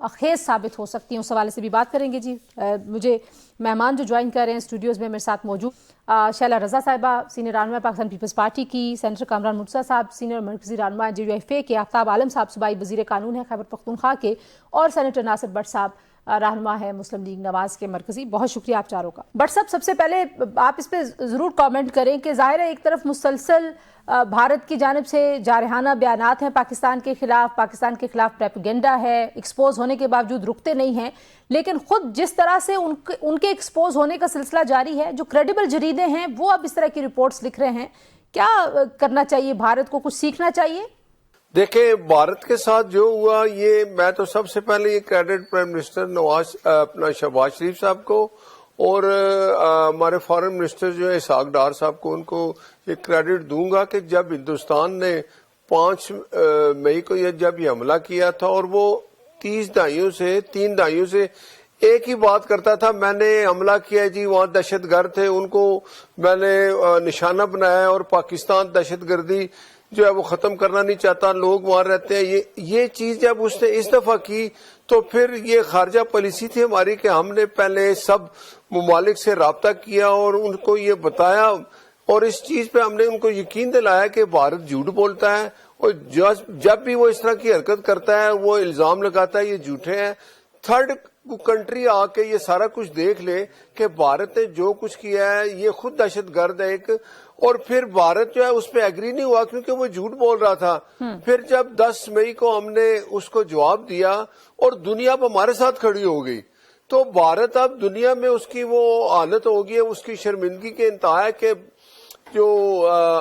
خیز ثابت ہو سکتی ہیں، اس حوالے سے بھی بات کریں گے جی۔ مجھے مہمان جو جوائن کر رہے ہیں اسٹوڈیوز میں میرے ساتھ موجود شیلا رضا صاحبہ سینئر رہنما پاکستان پیپلز پارٹی کی، سینیٹر کامران مرتضیٰ صاحب سینئر مرکزی رہنما JUIFA کے، آفتاب عالم صاحب صوبائی وزیر قانون ہیں خیبر پختونخوا کے، اور سینیٹر ناصر بٹ صاحب رہنما ہے مسلم لیگ نواز کے مرکزی۔ بہت شکریہ آپ چاروں کا۔ بٹ صاحب سب سے پہلے آپ اس پہ ضرور کامنٹ کریں کہ ظاہر ہے ایک طرف مسلسل بھارت کی جانب سے جارحانہ بیانات ہیں پاکستان کے خلاف پروپیگنڈا ہے، ایکسپوز ہونے کے باوجود رکتے نہیں ہیں، لیکن خود جس طرح سے ان کے ایکسپوز ہونے کا سلسلہ جاری ہے، جو کریڈیبل جریدے ہیں وہ اب اس طرح کی رپورٹس لکھ رہے ہیں، کیا کرنا چاہیے بھارت کو؟ کچھ سیکھنا چاہیے؟ دیکھیں بھارت کے ساتھ جو ہوا، یہ میں تو سب سے پہلے یہ کریڈٹ پرائم منسٹر شہباز شریف صاحب کو اور ہمارے فارن منسٹر جو ہے اسحاق ڈار صاحب کو، ان کو یہ کریڈٹ دوں گا کہ جب ہندوستان نے 5 مئی کو جب یہ حملہ کیا تھا اور وہ 3 دہائیوں سے ایک ہی بات کرتا تھا، میں نے حملہ کیا جی، وہاں دہشت گرد تھے، ان کو میں نے نشانہ بنایا اور پاکستان دہشت گردی جو ہے وہ ختم کرنا نہیں چاہتا، لوگ وہاں رہتے ہیں۔ یہ چیز جب اس نے اس دفعہ کی تو پھر یہ خارجہ پالیسی تھی ہماری کہ ہم نے پہلے سب ممالک سے رابطہ کیا اور ان کو یہ بتایا، اور اس چیز پہ ہم نے ان کو یقین دلایا کہ بھارت جھوٹ بولتا ہے، اور جب بھی وہ اس طرح کی حرکت کرتا ہے وہ الزام لگاتا ہے یہ جھوٹے ہیں۔ تھرڈ کنٹری آ کے یہ سارا کچھ دیکھ لے کہ بھارت نے جو کچھ کیا ہے یہ خود دہشت گرد ہے ایک، اور پھر بھارت جو ہے اس پہ ایگری نہیں ہوا کیونکہ وہ جھوٹ بول رہا تھا۔ پھر جب 10 مئی کو ہم نے اس کو جواب دیا اور دنیا اب ہمارے ساتھ کھڑی ہو گئی، تو بھارت اب دنیا میں اس کی وہ حالت ہوگی ہے، اس کی شرمندگی کے انتہا ہے کہ جو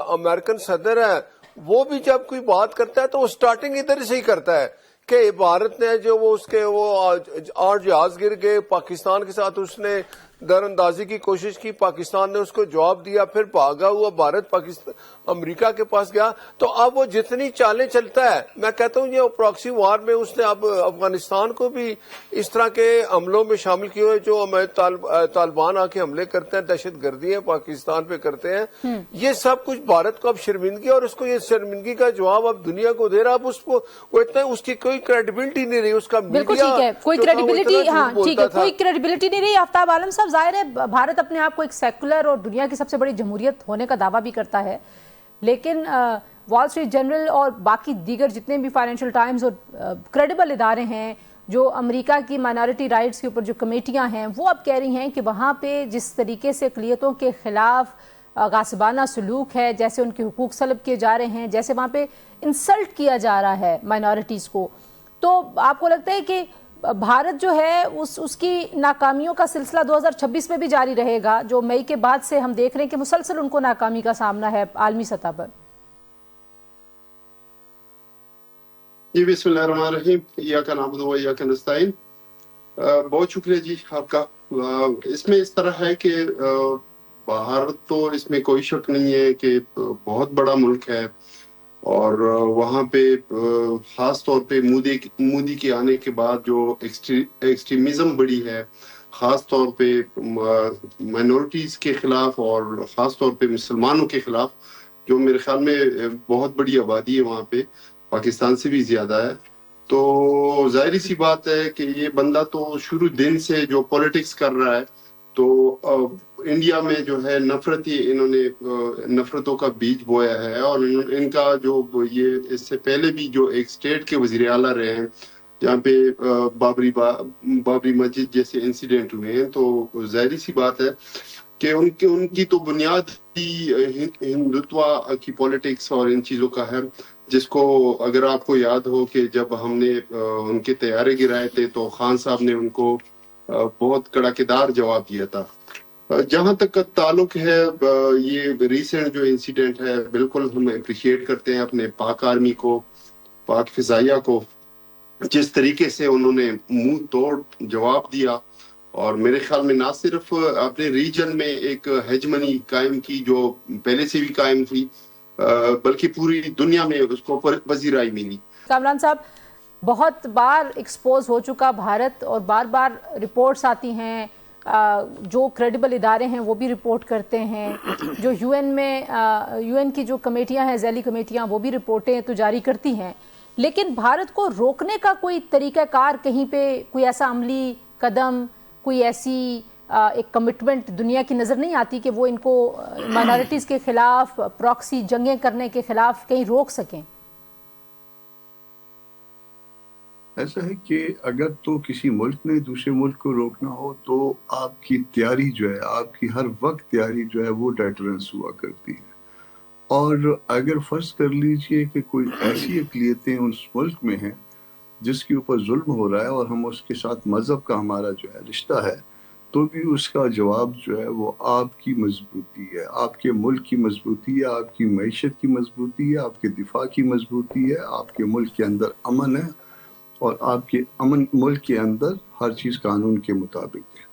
امریکن صدر ہے وہ بھی جب کوئی بات کرتا ہے تو وہ سٹارٹنگ ادھر سے ہی کرتا ہے کہ بھارت نے جو وہ اس کے وہ 8 جہاز گر گئے، پاکستان کے ساتھ اس نے در اندازی کی کوشش کی، پاکستان نے اس کو جواب دیا، پھر بھاگا ہوا بھارت امریکہ کے پاس گیا۔ تو اب وہ جتنی چالیں چلتا ہے، میں کہتا ہوں یہ پراکسی وار میں اس نے اب افغانستان کو بھی اس طرح کے حملوں میں شامل کیے ہوئے، جو ہمیں طالبان آ کے حملے کرتے ہیں، دہشت گردی ہیں پاکستان پہ کرتے ہیں، یہ سب کچھ بھارت کو اب شرمندگی، اور اس کو یہ شرمندگی کا جواب اب دنیا کو دے رہا۔ اب اس کو وہ اتنا اس کی کوئی کریڈیبلٹی نہیں رہی، اس کا بالکل ٹھیک ہے، کوئی کریڈیبلٹی، ہاں ٹھیک ہے، کوئی کریڈیبلٹی نہیں رہی۔ آفتاب عالم صاحب ظاہر ہے بھارت اپنے آپ کو ایک سیکولر اور دنیا کی سب سے بڑی جمہوریت ہونے کا دعویٰ بھی کرتا ہے، لیکن وال اسٹریٹ جرنل اور باقی دیگر جتنے بھی فائنینشل ٹائمز اور کریڈیبل ادارے ہیں جو امریکہ کی مائنارٹی رائٹس کے اوپر جو کمیٹیاں ہیں، وہ اب کہہ رہی ہیں کہ وہاں پہ جس طریقے سے اقلیتوں کے خلاف غاصبانہ سلوک ہے، جیسے ان کے حقوق سلب کیے جا رہے ہیں، جیسے وہاں پہ انسلٹ کیا جا رہا ہے مائنارٹیز کو، تو آپ کو لگتا ہے کہ بھارت جو ہے اس کی ناکامیوں کا سلسلہ 2026 میں بھی جاری رہے گا، جو مئی کے بعد سے ہم دیکھ رہے ہیں کہ مسلسل ان کو ناکامی کا سامنا ہے عالمی سطح پر؟ جی بسم اللہ الرحمن الرحیم، ایاک نعبد و ایاک نستعین۔ بہت شکریہ جی آپ کا۔ اس میں اس طرح ہے کہ بھارت تو اس میں کوئی شک نہیں ہے کہ بہت بڑا ملک ہے، اور وہاں پہ خاص طور پہ مودی کے آنے کے بعد جو ایکسٹریمزم بڑی ہے، خاص طور پہ مائنورٹیز کے خلاف اور خاص طور پہ مسلمانوں کے خلاف، جو میرے خیال میں بہت بڑی آبادی ہے وہاں پہ، پاکستان سے بھی زیادہ ہے۔ تو ظاہری سی بات ہے کہ یہ بندہ تو شروع دن سے جو پولیٹکس کر رہا ہے، تو انڈیا میں جو ہے انہوں نے نفرتوں کا بیج بویا ہے، اور ان کا جو یہ اس سے پہلے بھی جو ایک اسٹیٹ کے وزیر اعلیٰ رہے ہیں جہاں پہ بابری مسجد جیسے انسیڈنٹ ہوئے ہیں، تو ظاہری سی بات ہے کہ ان کی تو بنیاد ہی ہندوتوا کی پولیٹکس اور ان چیزوں کا ہے، جس کو اگر آپ کو یاد ہو کہ جب ہم نے ان کے طیارے گرائے تھے تو خان صاحب نے ان کو بہت کڑاکیدار جواب دیا تھا۔ جہاں تک کا تعلق ہے یہ ریسنٹ جو انسیڈنٹ ہے، بالکل ہم اپریشیٹ کرتے ہیں اپنے پاک آرمی کو، پاک فضائیہ کو، جس طریقے سے انہوں نے منہ توڑ جواب دیا، اور میرے خیال میں نہ صرف اپنے ریجن میں ایک ہیجمنی قائم کی جو پہلے سے بھی قائم تھی، بلکہ پوری دنیا میں اس کو پذیرائی ملی۔ کامران صاحب، بہت بار ایکسپوز ہو چکا بھارت، اور بار بار رپورٹس آتی ہیں، جو کریڈیبل ادارے ہیں وہ بھی رپورٹ کرتے ہیں، جو یو این کی جو کمیٹیاں ہیں، ذیلی کمیٹیاں، وہ بھی رپورٹیں تو جاری کرتی ہیں، لیکن بھارت کو روکنے کا کوئی طریقہ کار کہیں پہ کوئی ایسا عملی قدم، کوئی ایسی ایک کمٹمنٹ دنیا کی نظر نہیں آتی کہ وہ ان کو مائنارٹیز کے خلاف پراکسی جنگیں کرنے کے خلاف کہیں روک سکیں؟ ایسا ہے کہ اگر تو کسی ملک نے دوسرے ملک کو روکنا ہو تو آپ کی تیاری جو ہے، آپ کی ہر وقت تیاری جو ہے وہ ڈیٹرنس ہوا کرتی ہے. اور اگر فرض کر لیجئے کہ کوئی ایسی اقلیتیں اس ملک میں ہیں جس کے اوپر ظلم ہو رہا ہے اور ہم اس کے ساتھ مذہب کا ہمارا جو ہے رشتہ ہے، تو بھی اس کا جواب جو ہے وہ آپ کی مضبوطی ہے، آپ کے ملک کی مضبوطی ہے، آپ کی معیشت کی مضبوطی ہے، آپ کے دفاع کی مضبوطی ہے، آپ کے ملک کے اندر امن ہے، اور آپ کے ملک کے اندر ہر چیز قانون کے مطابق ہے.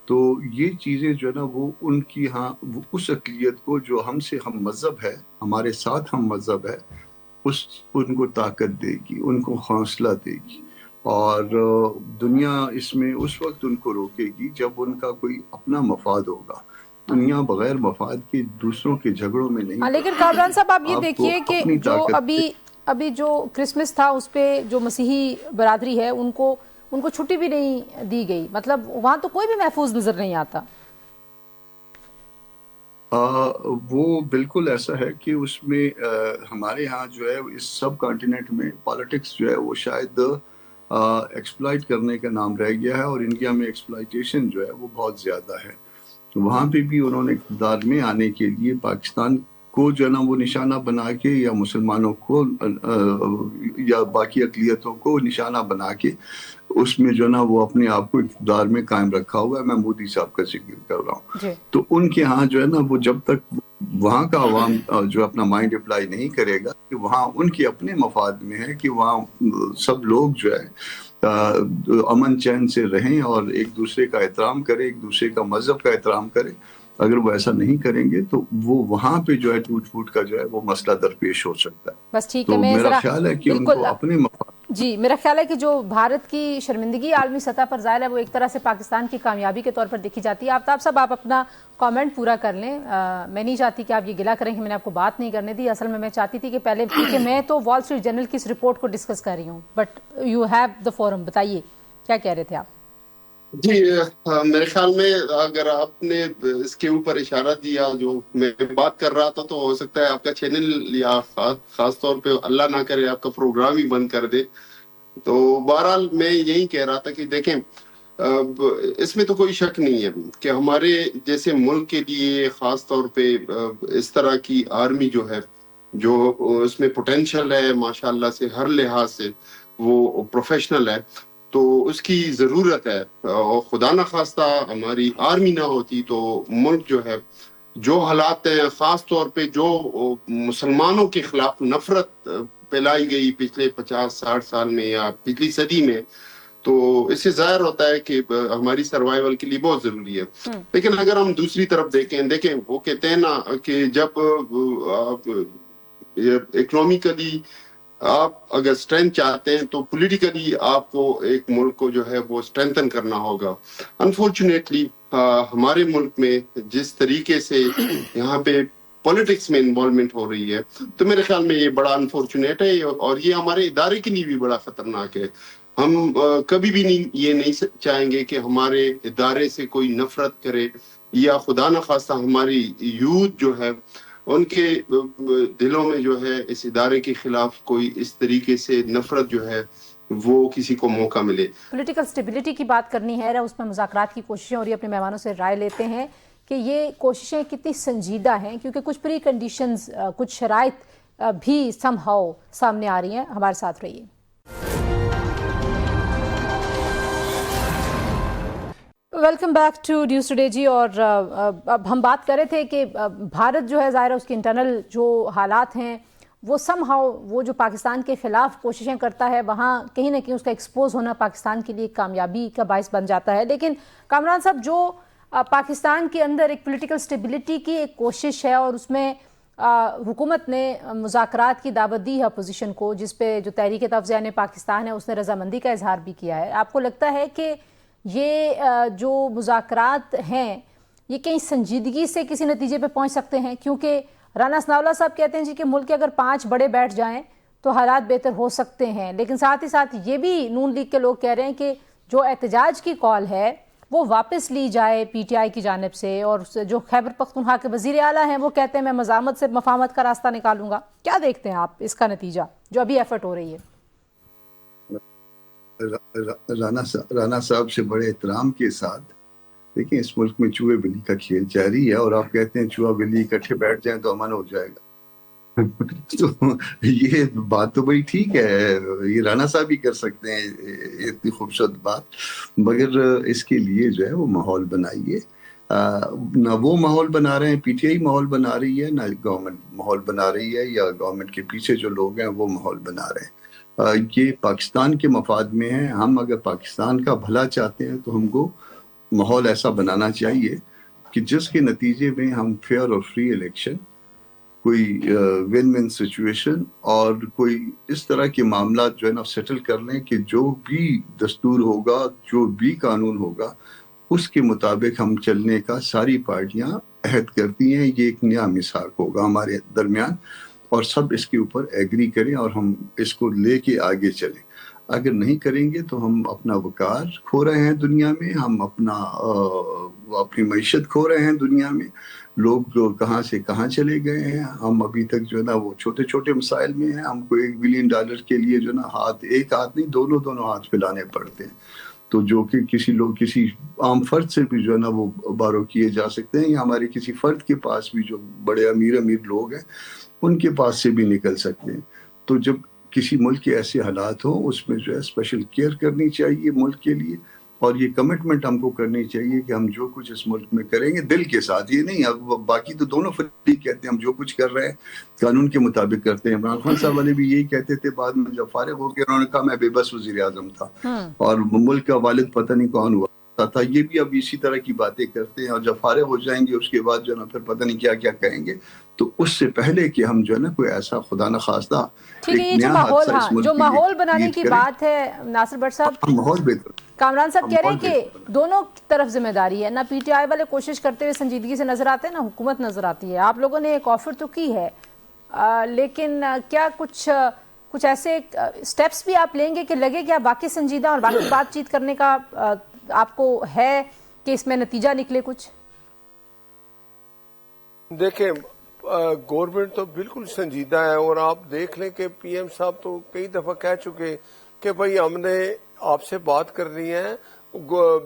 تو یہ چیزیں جو ہے نا وہ ان کی ہاں وہ اس اقلیت کو جو ہم سے ہم مذہب ہے، ہمارے ساتھ ہم مذہب ہے، ان کو طاقت دے گی، ان کو حوصلہ دے گی. اور دنیا اس میں اس وقت ان کو روکے گی جب ان کا کوئی اپنا مفاد ہوگا. دنیا بغیر مفاد کے دوسروں کے جھگڑوں میں نہیں. لیکن کامران صاحب آپ یہ دیکھیے کہ اپنی جو طاقت ابھی جو کرسمس تھا اس پہ جو مسیحی برادری ہے ان کو چھٹی بھی نہیں دی گئی، مطلب وہاں تو کوئی بھی محفوظ نظر نہیں آتا. وہ بالکل ایسا ہے کہ اس میں ہمارے ہاں جو ہے اس سب کانٹیننٹ میں پالیٹکس جو ہے وہ شاید ایکسپلائٹ کرنے کا نام رہ گیا ہے، اور انڈیا میں ایکسپلائٹیشن جو ہے وہ بہت زیادہ ہے. وہاں پہ بھی انہوں نے اقتدار میں آنے کے لیے پاکستان کو جو ہے نا وہ نشانہ بنا کے، یا مسلمانوں کو یا باقی اقلیتوں کو نشانہ بنا کے اس میں جو ہے نا وہ اپنے آپ کو اقتدار میں قائم رکھا ہوا ہے. میں مودی صاحب کا ذکر کر رہا ہوں. تو ان کے ہاں جو ہے نا وہ جب تک وہاں کا عوام جو اپنا مائنڈ اپلائی نہیں کرے گا کہ وہاں ان کے اپنے مفاد میں ہے کہ وہاں سب لوگ جو ہے امن چین سے رہیں اور ایک دوسرے کا احترام کریں، ایک دوسرے کا مذہب کا احترام کریں. اگر وہ ایسا نہیں کریں گے تو وہ وہاں پہ جو ہے ٹوٹ پھوٹ کا جو ہے وہ مسئلہ درپیش ہو سکتا ہے. بس ٹھیک تو ہے، میرا خیال ہے کہ ان کو اپنے جی میرا خیال ہے کہ جو بھارت کی شرمندگی عالمی سطح پر ظاہر ہے وہ ایک طرح سے پاکستان کی کامیابی کے طور پر دیکھی جاتی ہے. آفتاب صاحب آپ اپنا کامنٹ پورا کر لیں. میں نہیں چاہتی کہ آپ یہ گلہ کریں کہ میں نے آپ کو بات نہیں کرنے دی. اصل میں چاہتی تھی کہ پہلے، کیونکہ میں تو وال اسٹریٹ جرنل کی اس رپورٹ کو ڈسکس کر رہی ہوں، but you have the forum. بتائیے کیا کہہ رہے تھے آپ؟ جی میرے خیال میں اگر آپ نے اس کے اوپر اشارہ دیا جو میں بات کر رہا تھا، تو ہو سکتا ہے آپ کا چینل یا خاص طور پہ اللہ نہ کرے آپ کا پروگرام ہی بند کر دے. تو بہرحال میں یہی کہہ رہا تھا کہ دیکھیں اس میں تو کوئی شک نہیں ہے کہ ہمارے جیسے ملک کے لیے خاص طور پہ اس طرح کی آرمی جو ہے، جو اس میں پوٹینشیل ہے ماشاءاللہ سے، ہر لحاظ سے وہ پروفیشنل ہے، تو اس کی ضرورت ہے. اور خدا نہ خواستہ ہماری آرمی نہ ہوتی تو ملک جو ہے، جو حالات ہیں خاص طور پہ جو مسلمانوں کے خلاف نفرت پھیلائی گئی پچھلے 50-60 سال میں یا پچھلی صدی میں، تو اس سے ظاہر ہوتا ہے کہ ہماری سروائیول کے لیے بہت ضروری ہے. لیکن اگر ہم دوسری طرف دیکھیں وہ کہتے ہیں نا کہ جب آپ اکنومیکلی آپ اگر اسٹرینتھ چاہتے ہیں تو پولیٹیکلی آپ کو ایک ملک کو جو ہے وہ اسٹرینتھن کرنا ہوگا. انفارچونیٹلی ہمارے ملک میں جس طریقے سے یہاں پہ پولیٹکس میں انوالومنٹ ہو رہی ہے، تو میرے خیال میں یہ بڑا انفارچونیٹ ہے، اور یہ ہمارے ادارے کے لیے بھی بڑا خطرناک ہے. ہم کبھی بھی یہ نہیں چاہیں گے کہ ہمارے ادارے سے کوئی نفرت کرے، یا خدا نہ خواستہ ہماری یوتھ جو ہے ان کے دلوں میں جو ہے اس ادارے کے خلاف کوئی اس طریقے سے نفرت جو ہے وہ کسی کو موقع ملے. پولیٹیکل سٹیبلٹی کی بات کرنی ہے، اس میں مذاکرات کی کوششیں، اور یہ اپنے مہمانوں سے رائے لیتے ہیں کہ یہ کوششیں کتنی سنجیدہ ہیں، کیونکہ کچھ پری کنڈیشنز، کچھ شرائط بھی سم ہاؤ سامنے آ رہی ہیں. ہمارے ساتھ رہیے. Welcome back to news today جی. اور اب ہم بات کر رہے تھے کہ بھارت جو ہے ظاہر ہے اس کے انٹرنل جو حالات ہیں وہ سم ہاؤ، وہ جو پاکستان کے خلاف کوششیں کرتا ہے، وہاں کہیں نہ کہیں اس کا ایکسپوز ہونا پاکستان کے لیے کامیابی کا باعث بن جاتا ہے. لیکن کامران صاحب، جو پاکستان کے اندر ایک پولیٹیکل سٹیبلٹی کی ایک کوشش ہے، اور اس میں حکومت نے مذاکرات کی دعوت دی ہے اپوزیشن کو، جس پہ جو تحریک تفضیٰ پاکستان ہے اس نے رضامندی کا اظہار بھی کیا ہے. آپ کو لگتا ہے کہ یہ جو مذاکرات ہیں یہ کہیں سنجیدگی سے کسی نتیجے پہ پہنچ سکتے ہیں؟ کیونکہ رانا ثناء اللہ صاحب کہتے ہیں جی کہ ملک کے اگر 5 بڑے بیٹھ جائیں تو حالات بہتر ہو سکتے ہیں، لیکن ساتھ ہی ساتھ یہ بھی نون لیگ کے لوگ کہہ رہے ہیں کہ جو احتجاج کی کال ہے وہ واپس لی جائے پی ٹی آئی کی جانب سے، اور جو خیبر پختونخوا کے وزیر اعلیٰ ہیں وہ کہتے ہیں میں مزاحمت سے مفاہمت کا راستہ نکالوں گا. کیا دیکھتے ہیں آپ اس کا نتیجہ جو ابھی ایفرٹ ہو رہی ہے؟ رانا صاحب سے بڑے احترام کے ساتھ دیکھیں، اس ملک میں چوہے بلی کا کھیل جاری ہے، اور آپ کہتے ہیں چوہا بلی اکٹھے بیٹھ جائیں تو امن ہو جائے گا. تو یہ بات تو بڑی ٹھیک ہے، یہ رانا صاحب ہی کر سکتے ہیں اتنی خوبصورت بات، مگر اس کے لیے جو ہے وہ ماحول بنائیے. نہ وہ ماحول بنا رہے ہیں، پی ٹی آئی ماحول بنا رہی ہے، نہ گورنمنٹ ماحول بنا رہی ہے، یا گورنمنٹ کے پیچھے جو لوگ ہیں وہ ماحول بنا رہے ہیں. یہ پاکستان کے مفاد میں ہے. ہم اگر پاکستان کا بھلا چاہتے ہیں تو ہم کو ماحول ایسا بنانا چاہیے کہ جس کے نتیجے میں ہم فیئر اور فری الیکشن، کوئی ون ون سچویشن، اور کوئی اس طرح کے معاملات جو ہے نا سیٹل کر لیں کہ جو بھی دستور ہوگا، جو بھی قانون ہوگا، اس کے مطابق ہم چلنے کا ساری پارٹیاں عہد کرتی ہیں. یہ ایک نیا مساق ہوگا ہمارے درمیان، اور سب اس کے اوپر ایگری کریں اور ہم اس کو لے کے آگے چلیں. اگر نہیں کریں گے تو ہم اپنا وقار کھو رہے ہیں دنیا میں، ہم اپنی معیشت کھو رہے ہیں دنیا میں. لوگ کہاں سے کہاں چلے گئے ہیں. ہم ابھی تک جو ہے نا وہ چھوٹے چھوٹے مسائل میں ہیں. ہم کو $1 بلین کے لیے جو ہے نا ایک ہاتھ نہیں دونوں ہاتھ پھیلانے پڑتے ہیں. تو جو کہ کسی عام فرد سے بھی جو ہے نا وہ بارو کیے جا سکتے ہیں، یا ہمارے کسی فرد کے پاس بھی جو بڑے امیر لوگ ہیں ان کے پاس سے بھی نکل سکتے ہیں. تو جب کسی ملک کے ایسے حالات ہوں، اس میں جو ہے اسپیشل کیئر کرنی چاہیے ملک کے لیے، اور یہ کمٹمنٹ ہم کو کرنی چاہیے کہ ہم جو کچھ اس ملک میں کریں گے دل کے ساتھ. یہ نہیں، اب باقی تو دونوں فریق کہتے ہیں ہم جو کچھ کر رہے ہیں قانون کے مطابق کرتے ہیں. عمران خان صاحب والے بھی یہی کہتے تھے، بعد میں جب فارغ ہو کے انہوں نے کہا میں بے بس وزیر اعظم تھا اور ملک کا والد پتہ نہیں کون ہوا تھا. یہ بھی اب اسی طرح کی باتیں کرتے ہیں، اور جب فارغ ہو جائیں گے اس کے بعد جو ہے نا پھر پتہ نہیں کیا کیا کہیں گے. تو اس سے پہلے کہ ہم جو ہے نا کوئی ایسا خدا نخواستہ ٹھیک ہے، یہ جو ماحول بنانے کی بات ہے ناصر بٹ صاحب، ماحول بہتر، کامران صاحب کہہ رہے ہیں کہ دونوں طرف ذمہ داری ہے. نہ پی ٹی آئی والے کوشش کرتے ہوئے سنجیدگی سے نظر آتے ہیں، نہ حکومت نظر آتی ہے. آپ لوگوں نے ایک آفر تو کی ہے، لیکن کیا کچھ ایسے سٹیپس بھی آپ لیں گے کہ لگے کہ آپ باقی سنجیدہ اور باقی بات چیت کرنے کا آپ کو ہے کہ اس میں نتیجہ نکلے کچھ؟ دیکھیں، گورنمنٹ تو بالکل سنجیدہ ہے، اور آپ دیکھ لیں کہ پی ایم صاحب تو کئی دفعہ کہہ چکے کہ بھئی ہم نے آپ سے بات کرنی ہے.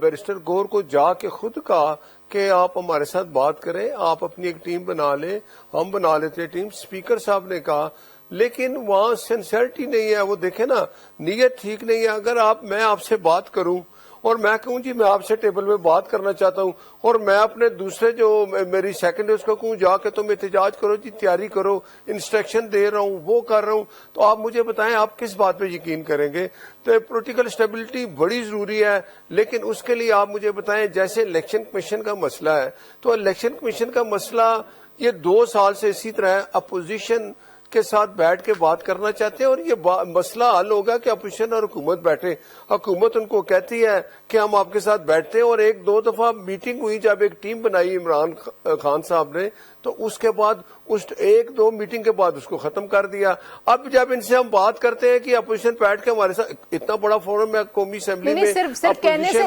بیرسٹر گور کو جا کے خود کہا کہ آپ ہمارے ساتھ بات کریں، آپ اپنی ایک ٹیم بنا لیں. ہم بنا لیتے ٹیم. اسپیکر صاحب نے کہا، لیکن وہاں سنسیئرٹی نہیں ہے. وہ دیکھیں نا، نیت ٹھیک نہیں ہے. اگر میں آپ سے بات کروں اور میں کہوں جی میں آپ سے ٹیبل میں بات کرنا چاہتا ہوں، اور میں اپنے دوسرے جو میری سیکنڈ ہے اس کو کہوں جا کے تم احتجاج کرو جی، تیاری کرو، انسٹرکشن دے رہا ہوں، وہ کر رہا ہوں، تو آپ مجھے بتائیں آپ کس بات پہ یقین کریں گے؟ تو پولیٹیکل اسٹیبلٹی بڑی ضروری ہے، لیکن اس کے لیے آپ مجھے بتائیں جیسے الیکشن کمیشن کا مسئلہ ہے، تو الیکشن کمیشن کا مسئلہ یہ 2 سال سے اسی طرح ہے. اپوزیشن کے ساتھ بیٹھ کے بات کرنا چاہتے ہیں، اور یہ مسئلہ حل ہوگا کہ اپوزیشن اور حکومت بیٹھے. حکومت ان کو کہتی ہے کہ ہم آپ کے ساتھ بیٹھتے ہیں، اور 1-2 دفعہ میٹنگ ہوئی جب ایک ٹیم بنائی عمران خان صاحب نے، تو اس کے بعد اس 1-2 میٹنگ کے بعد اس کو ختم کر دیا. اب جب ان سے ہم بات کرتے ہیں کہ اپوزیشن بیٹھ کے ہمارے ساتھ، اتنا بڑا فورم ہے قومی اسمبلی میں، صرف کہنے سے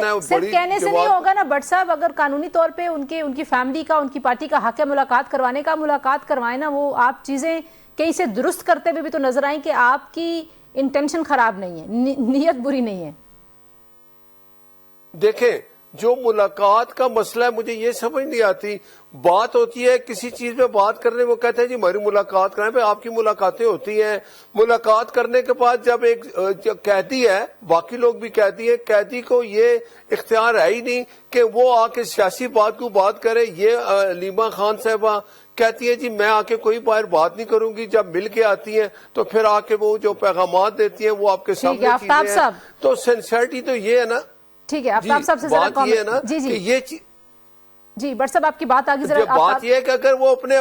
نہیں ہوگا نا بٹ صاحب. اگر قانونی طور پہ ان کی فیملی کا، ان کی پارٹی کا حق ہے ملاقات کروانے کا، ملاقات کروائیں نا. وہ آپ چیزیں کہ اسے درست کرتے ہوئے بھی تو نظر آئیں کہ آپ کی انٹینشن خراب نہیں ہے، نیت بری نہیں ہے. دیکھیں، جو ملاقات کا مسئلہ ہے مجھے یہ سمجھ نہیں آتی. بات ہوتی ہے کسی چیز پہ بات کرنے، وہ کہتے ہیں جی ہماری ملاقات کرائیں. آپ کی ملاقاتیں ہوتی ہیں. ملاقات کرنے کے بعد جب ایک قیدی ہے، باقی لوگ بھی قیدی ہیں، قیدی کو یہ اختیار ہے ہی نہیں کہ وہ آ کے سیاسی بات کو بات کرے. یہ علیمہ خان صاحبہ کہتی ہے جی میں آ کے کوئی باہر بات نہیں کروں گی. جب مل کے آتی ہیں تو پھر آ کے وہ جو پیغامات دیتی ہیں وہ آپ کے سامنے چیزیں ہیں. تو سنسیئرٹی تو یہ ہے نا. ٹھیک ہے، آفتاب صاحب سے ذرا بات یہ ہے نا کہ یہ جی بٹ صاحب آپ کی بات آگے ذرا. بات یہ ہے کہ اگر وہ اپنے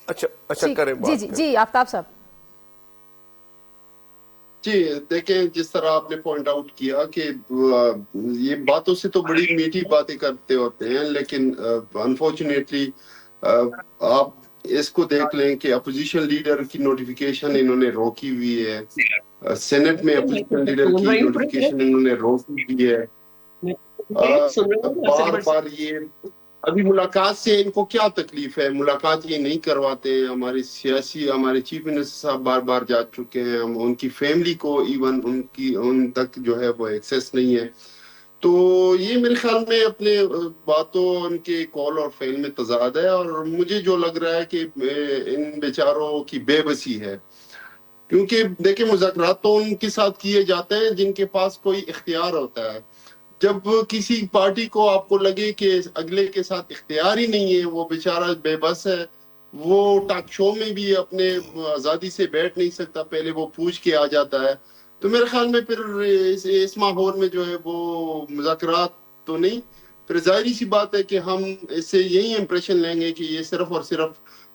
اچھا کریں بات. جی آفتاب صاحب. جی دیکھیں، جس طرح آپ نے پوائنٹ آؤٹ کیا کہ یہ باتوں سے تو بڑی میٹھی باتیں کرتے ہوتے ہیں، لیکن انفارچونیٹلی آپ اس کو دیکھ لیں کہ اپوزیشن لیڈر کی نوٹیفیکیشن انہوں نے روکی ہوئی ہے، سینٹ میں اپوزیشن لیڈر کی نوٹیفیکیشن انہوں نے روکی ہوئی ہے، بار بار یہ ابھی ملاقات سے ان کو کیا تکلیف ہے، ملاقات یہ نہیں کرواتے ہیں، ہمارے چیف منسٹر صاحب بار بار جا چکے ہیں، ہم ان کی فیملی کو ایون ان تک جو ہے وہ ایکسیس نہیں ہے، تو یہ میرے خیال میں اپنے باتوں ان کے کال اور فعل میں تضاد ہے، اور مجھے جو لگ رہا ہے کہ ان بیچاروں کی بے بسی ہے، کیونکہ دیکھیں مذاکرات تو ان کے ساتھ کیے جاتے ہیں جن کے پاس کوئی اختیار ہوتا ہے، جب کسی پارٹی کو آپ کو لگے کہ اگلے کے ساتھ اختیار ہی نہیں ہے، وہ بیچارہ بے بس ہے، وہ ٹاک شو میں بھی اپنے آزادی سے بیٹھ نہیں سکتا، پہلے وہ پوچھ کے آ جاتا ہے، تو میرے خیال میں پھر اس ماحول میں جو ہے وہ مذاکرات تو نہیں، پھر ظاہری سی بات ہے کہ ہم اس سے یہی امپریشن لیں گے کہ یہ صرف اور صرف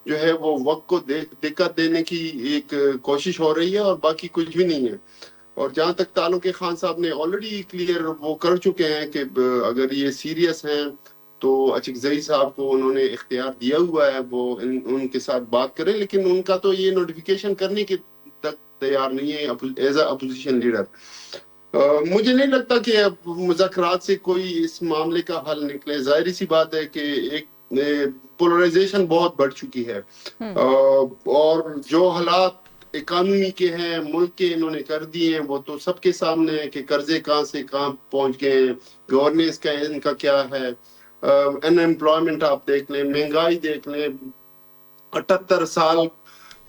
جو ہے وہ وقت کو دقت دینے کی ایک کوشش ہو رہی ہے اور باقی کچھ بھی نہیں ہے۔ اور جہاں تک تعلق ہے، خان صاحب نے آلریڈی کلیئر وہ کر چکے ہیں کہ اگر یہ سیریس ہیں تو اچکزئی صاحب کو انہوں نے اختیار دیا ہوا ہے، وہ ان کے ساتھ بات کریں، لیکن ان کا تو یہ نوٹیفیکیشن کرنے کے تک تیار نہیں ہے ایز اے اپوزیشن لیڈر۔ مجھے نہیں لگتا کہ اب مذاکرات سے کوئی اس معاملے کا حل نکلے، ظاہری سی بات ہے کہ ایک پولرائزیشن بہت بڑھ چکی ہے، اور جو حالات اکانومی کے ہیں، ملک کے انہوں نے کر دیے ہیں، وہ تو سب کے سامنے ہے کہ قرضے کہاں سے کہاں پہنچ گئے ہیں، گورننس کا ان کا کیا ہے، ان ایمپلائمنٹ آپ دیکھ لیں، مہنگائی دیکھ لیں، 78 سال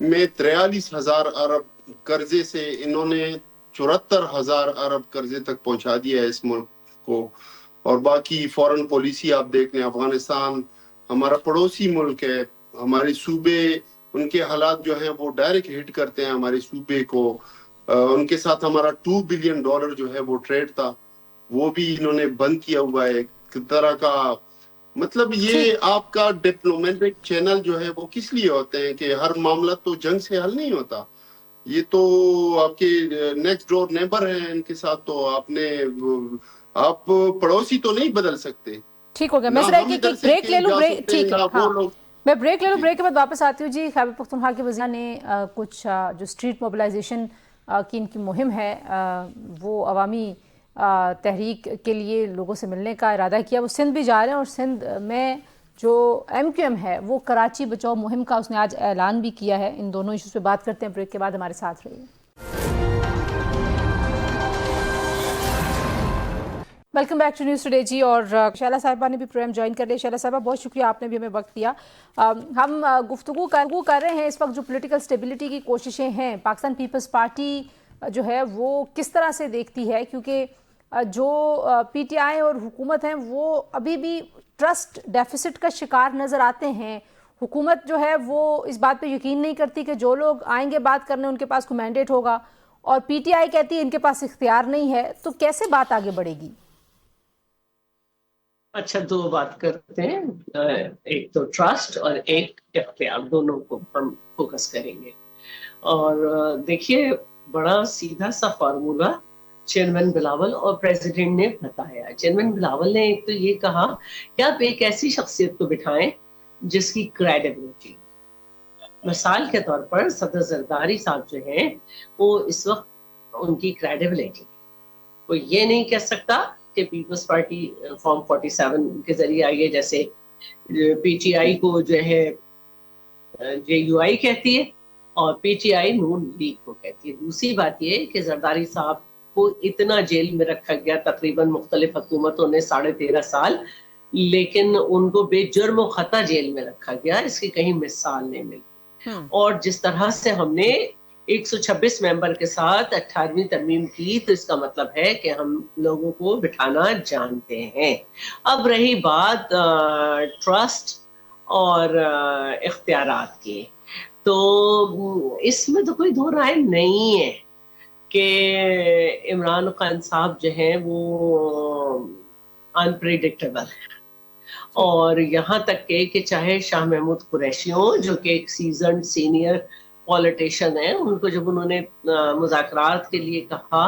میں 43,000 ارب قرضے سے انہوں نے 74,000 ارب قرضے تک پہنچا دیا ہے اس ملک کو، اور باقی فورن پالیسی آپ دیکھ لیں، افغانستان ہمارا پڑوسی ملک ہے، ہمارے صوبے ان کے حالات جو ہیں وہ ڈائریکٹ ہٹ کرتے ہیں ہمارے صوبے کو، ان کے ساتھ ہمارا $2 بلین جو ہے وہ ٹریڈ تھا، وہ بھی انہوں نے بند کیا ہوا ہے، ایک طرح کا مطلب یہ آپ کا ڈپلومیٹک چینل جو ہے وہ کس لیے ہوتے ہیں کہ ہر معاملہ تو جنگ سے حل نہیں ہوتا، یہ تو آپ کے نیکسٹ ڈور نیبر ہیں، ان کے ساتھ تو آپ پڑوسی تو نہیں بدل سکتے۔ ٹھیک ہو گیا، میں ذرا ایک بریک لے لوں، ٹھیک ہے ہاں میں بریک لے لوں، بریک کے بعد واپس آتی ہوں۔ جی، خیبر پختونخوا کے وزیر نے کچھ جو اسٹریٹ موبلائزیشن کی ان کی مہم ہے وہ عوامی تحریک کے لیے لوگوں سے ملنے کا ارادہ کیا، وہ سندھ بھی جا رہے ہیں، اور سندھ میں جو ایم کیو ایم ہے وہ کراچی بچاؤ مہم کا اس نے آج اعلان بھی کیا ہے۔ ان دونوں ایشوز پہ بات کرتے ہیں، بریک کے بعد ہمارے ساتھ رہیے۔ Welcome back to news today جی، اور شیلا صاحبہ نے بھی پروگرام جوائن کر لیا۔ شیلا صاحبہ بہت شکریہ، آپ نے بھی ہمیں وقت دیا۔ ہم گفتگو کر رہے ہیں اس وقت جو پولیٹیکل سٹیبلٹی کی کوششیں ہیں، پاکستان پیپلز پارٹی جو ہے وہ کس طرح سے دیکھتی ہے، کیونکہ جو پی ٹی آئی اور حکومت ہیں وہ ابھی بھی ٹرسٹ ڈیفیسٹ کا شکار نظر آتے ہیں۔ حکومت جو ہے وہ اس بات پہ یقین نہیں کرتی کہ جو لوگ آئیں گے بات کرنے ان کے پاس کوئی مینڈیٹ ہوگا، اور پی ٹی آئی کہتی ہے ان کے پاس اختیار نہیں ہے، تو کیسے بات آگے بڑھے گی؟ اچھا، دو بات کرتے ہیں، ایک تو ٹرسٹ اور ایک اختیار، دونوں کو ہم فوکس کریں گے۔ اور دیکھیے، بڑا سیدھا سا فارمولا چیئرمین بلاول اور پریزیڈنٹ نے بتایا۔ چیئرمین بلاول نے ایک تو یہ کہا کہ آپ ایک ایسی شخصیت کو بٹھائیں جس کی کریڈیبلٹی، مثال کے طور پر صدر زرداری صاحب جو ہیں وہ اس وقت ان کی کریڈیبلٹی، وہ یہ نہیں کہہ سکتا کہ پیپلز پارٹی فارم 47 کے ذریعے آئی ہے، جیسے پی ٹی آئی کو جو ہے جے یو آئی کہتی ہے اور P T I known league کو کہتی ہے۔ دوسری بات یہ کہ زرداری صاحب کو اتنا جیل میں رکھا گیا، تقریباً مختلف حکومتوں نے 13.5 سال، لیکن ان کو بے جرم و خطا جیل میں رکھا گیا، اس کی کہیں مثال نہیں ملتی۔ اور جس طرح سے ہم نے 126 ممبر کے ساتھ 18ویں ترمیم کی، تو اس کا مطلب ہے کہ ہم لوگوں کو بٹھانا جانتے ہیں۔ اب رہی بات ٹرسٹ اور اختیارات کی، تو اس میں تو کوئی دو رائے نہیں ہے کہ عمران خان صاحب جو ہیں وہ انپریڈکٹیبل ہیں، اور یہاں تک کہ چاہے شاہ محمود قریشی ہوں جو کہ ایک سیزنڈ سینئر پولیٹیشین ہیں، ان کو جب انہوں نے مذاکرات کے لیے کہا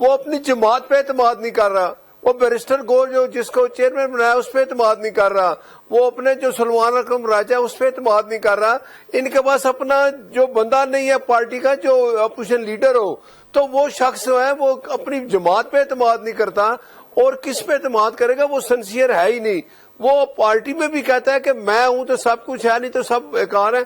وہ اپنی جماعت پہ اعتماد نہیں کر رہا, وہ بیرسٹر گور جو جس کو چیئرمین بنایا اس پہ اعتماد نہیں کر رہا, وہ اپنے جو سلمان اکرم راجہ اس پہ اعتماد نہیں کر رہا. ان کے پاس اپنا جو بندہ نہیں ہے پارٹی کا جو اپوزیشن لیڈر ہو, تو وہ شخص جو ہے وہ اپنی جماعت پہ اعتماد نہیں کرتا, اور کس پہ اعتماد کرے گا؟ وہ سنسیئر ہے ہی نہیں. وہ پارٹی میں بھی کہتا ہے کہ میں ہوں تو سب کچھ ہے, نہیں تو سب بیکار ہے.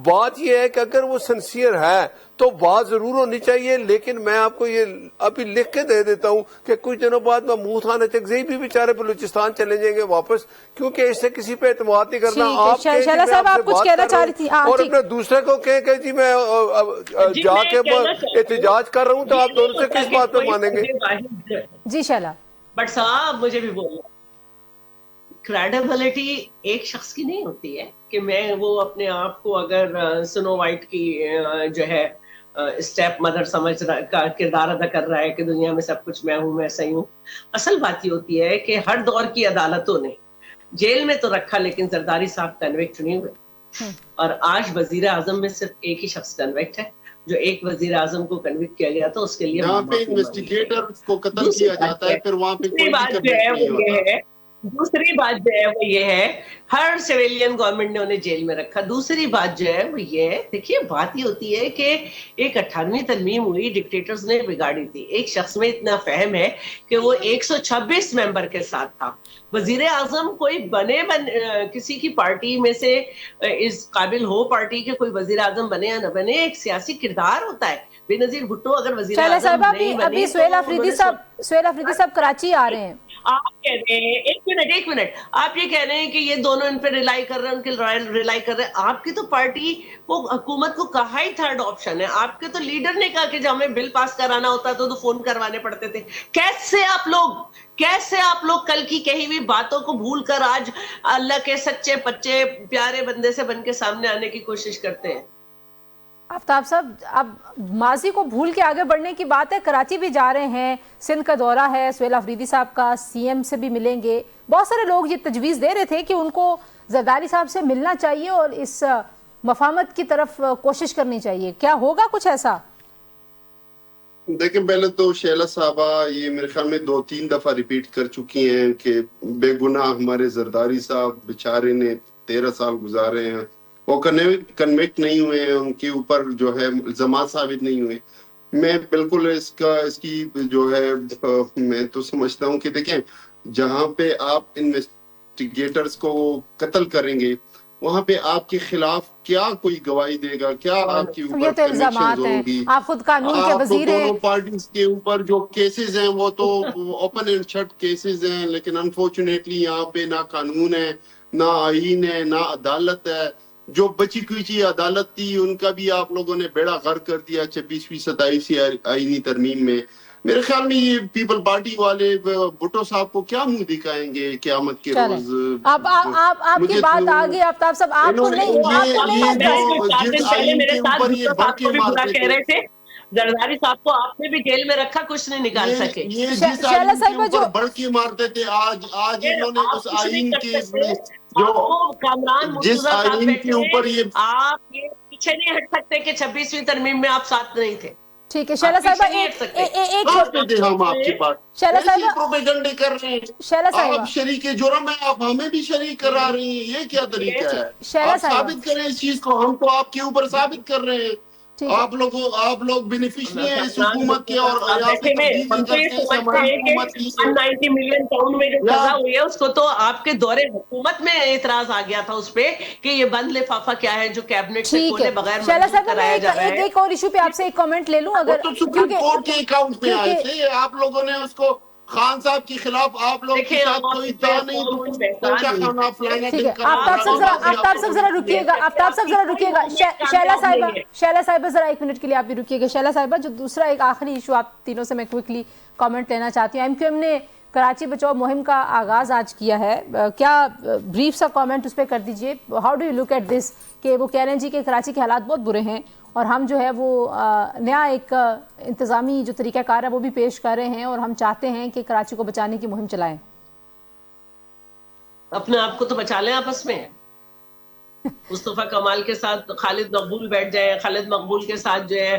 بات یہ ہے کہ اگر وہ سنسیئر ہے تو بات ضرور ہونی چاہیے, لیکن میں آپ کو یہ ابھی لکھ کے دے دیتا ہوں کہ کچھ دنوں بعد محمود خان اچکزئی بھی بیچارے بلوچستان چلے جائیں گے واپس, کیونکہ اس سے کسی پہ اعتماد نہیں کرنا. آپ شیلا صاحب آپ کچھ کہنا چاہ رہی تھی اور اپنے دوسرے کو کہیں کہ جی میں جا کے احتجاج کر رہا ہوں, تو آپ دونوں سے کس بات پہ مانیں گے؟ جی شیلا. بٹ صاحب مجھے بھی بولنا, کریڈیبلٹی ایک شخص کی نہیں ہوتی ہے کہ میں وہ اپنے آپ کو اگر سنو وائٹ کی جو ہے اسٹیپ مدر سمجھ کا کردار ادا کر رہا ہے کہ دنیا میں سب کچھ میں ہوں, میں صحیح ہوں. اصل بات یہ ہوتی ہے کہ ہر دور کی عدالتوں نے جیل میں تو رکھا لیکن زرداری صاحب کنوکٹ نہیں ہوئے, اور آج وزیر اعظم میں صرف ایک ہی شخص کنوکٹ ہے. جو ایک وزیر اعظم کو کنوکٹ کیا گیا تھا اس کے لیے یہاں پہ انویسٹیگیٹر کو قتل کیا جاتا ہے, پھر وہاں پہ کوئی بھی کنوکٹ نہیں ہوتا. دوسری بات جو ہے وہ یہ ہے ہر سویلین گورنمنٹ نے انہیں جیل میں رکھا. دوسری بات جو ہے وہ یہ ہے, دیکھیے بات یہ ہوتی ہے کہ ایک 18ویں ترمیم ہوئی, ڈکٹیٹرز نے بگاڑی تھی. ایک شخص میں اتنا فہم ہے کہ وہ 126 ممبر کے ساتھ تھا. وزیر اعظم کوئی بنے کسی کی پارٹی میں سے اس قابل ہو پارٹی کے کوئی وزیر اعظم بنے یا نہ بنے, ایک سیاسی کردار ہوتا ہے. بے نظیر بھٹو اگر وزیر اعظم نہیں بنے, ابھی سہیل آفریدی صاحب کراچی آ رہے ہیں. آپ کہہ رہے ہیں ایک منٹ آپ یہ کہہ رہے ہیں کہ یہ دونوں ان پہ ریلائی کر رہے ہیں, ان کے ریلائی کر رہے ہیں. آپ کی تو پارٹی وہ حکومت کو کہا ہی تھرڈ آپشن ہے. آپ کے تو لیڈر نے کہا کہ جب ہمیں بل پاس کرانا ہوتا تو فون کروانے پڑتے تھے. کیسے آپ لوگ کل کی کہی ہوئی باتوں کو بھول کر آج اللہ کے سچے پچے پیارے بندے سے بن کے سامنے آنے کی کوشش کرتے ہیں؟ آفتاب صاحب اب ماضی کو بھول کے آگے بڑھنے کی بات ہے. کراچی بھی جا رہے ہیں, سندھ کا دورہ ہے, سہیل آفریدی صاحب کا سی ایم سے بھی ملیں گے. بہت سارے لوگ یہ تجویز دے رہے تھے کہ ان کو زرداری صاحب سے ملنا چاہیے اور اس مفاہمت کی طرف کوشش کرنی چاہیے. کیا ہوگا کچھ ایسا؟ دیکھیں پہلے تو شیلا صاحبہ یہ میرے خیال میں 2-3 دفعہ ریپیٹ کر چکی ہیں کہ بے گناہ ہمارے زرداری صاحب بیچارے نے 13 سال گزارے ہیں, وہ کنوکٹ نہیں ہوئے ہیں, ان کے اوپر جو ہے الزامات ثابت نہیں ہوئے. میں بالکل اس کی جو ہے میں تو سمجھتا ہوں کہ دیکھیں جہاں پہ آپ انویسٹیگیٹرز کو قتل کریں گے وہاں پہ آپ کے خلاف کیا کوئی گواہی دے گا, کیا آپ کے اوپر کنوکشنز ہوں گی. آپ خود قانون کے وزیر ہیں. دونوں پارٹیز کے اوپر جو کیسز ہیں وہ تو اوپن اینڈ شٹ کیسز ہیں, لیکن انفارچونیٹلی یہاں پہ نہ قانون ہے, نہ آئین ہے, نہ عدالت ہے. جو بچی کچی عدالت تھی ان کا بھی آپ لوگوں نے بیڑا غرق کر دیا 26ویں 27ویں آئینی ترمیم میں. میرے خیال میں یہ پیپل پارٹی والے بھٹو صاحب کو کیا منہ دکھائیں گے قیامت کے روز. آپ کی بات آگے آفتاب صاحب, آپ کو نہیں کہہ رہے تھے زرداری صاحب کو آپ نے بھی جیل میں رکھا, کچھ نہیں نکال سکے. یہ جس آئین کے اوپر بڑھ کے مارتے تھے, آج انہوں نے اس آئین کے جو جس آئین کے اوپر یہ آپ یہ پیچھے نہیں ہٹ سکتے کہ 26ویں ترمیم میں آپ ساتھ نہیں تھے. ٹھیک ہے شیلا صاحبہ, آپ شریک جرم ہے, آپ ہمیں بھی شریک کرا رہی ہیں, یہ کیا طریقہ ہے؟ آپ ثابت کریں اس چیز کو, ہم کو آپ کے اوپر ثابت کر رہے ہیں. آپ لوگ بینیفیشری ہیں اس حکومت کے, اور یہاں سے حکومت کی 190 ملین پاؤنڈ میں جو سزا ہوئی ہے اس کو تو آپ کے دور حکومت میں اعتراض آ گیا تھا اس پہ کہ یہ بند لفافہ کیا ہے جو کیبنٹ سے کھولے بغیر منظور کرایا جا رہا ہے. ایک اور ایشو پہ آپ سے ایک کامنٹ لے لوں. اگر تو سپریم کورٹ کے اکاؤنٹ میں آئے تھے, آپ لوگوں نے اس کو خان صاحب کے خلاف آپ لوگ کے ساتھ کوئی ادعا نہیں, آفتاب صاحب ذرا رکیے گا, شیلا صاحبہ ذرا 1 منٹ کے لیے آپ بھی رکیے گا. شیلا صاحبہ جو دوسرا ایک آخری ایشو آپ تینوں سے میں کوئکلی کامنٹ لینا چاہتی ہوں. MQM نے کراچی بچاؤ مہم کا آغاز آج کیا ہے, کیا بریف سا کامنٹ اس پہ کر دیجئے. How do you look at this کہ وہ کہہ رہے ہیں جی کہ کراچی کے حالات بہت برے ہیں اور ہم جو ہے وہ نیا ایک انتظامی جو طریقہ کار ہے وہ بھی پیش کر رہے ہیں اور ہم چاہتے ہیں کہ کراچی کو بچانے کی مہم چلائیں. اپنے آپ کو تو بچا لیں آپس میں. مصطفیٰ کمال کے ساتھ خالد مقبول بیٹھ جائیں, خالد مقبول کے ساتھ جو ہے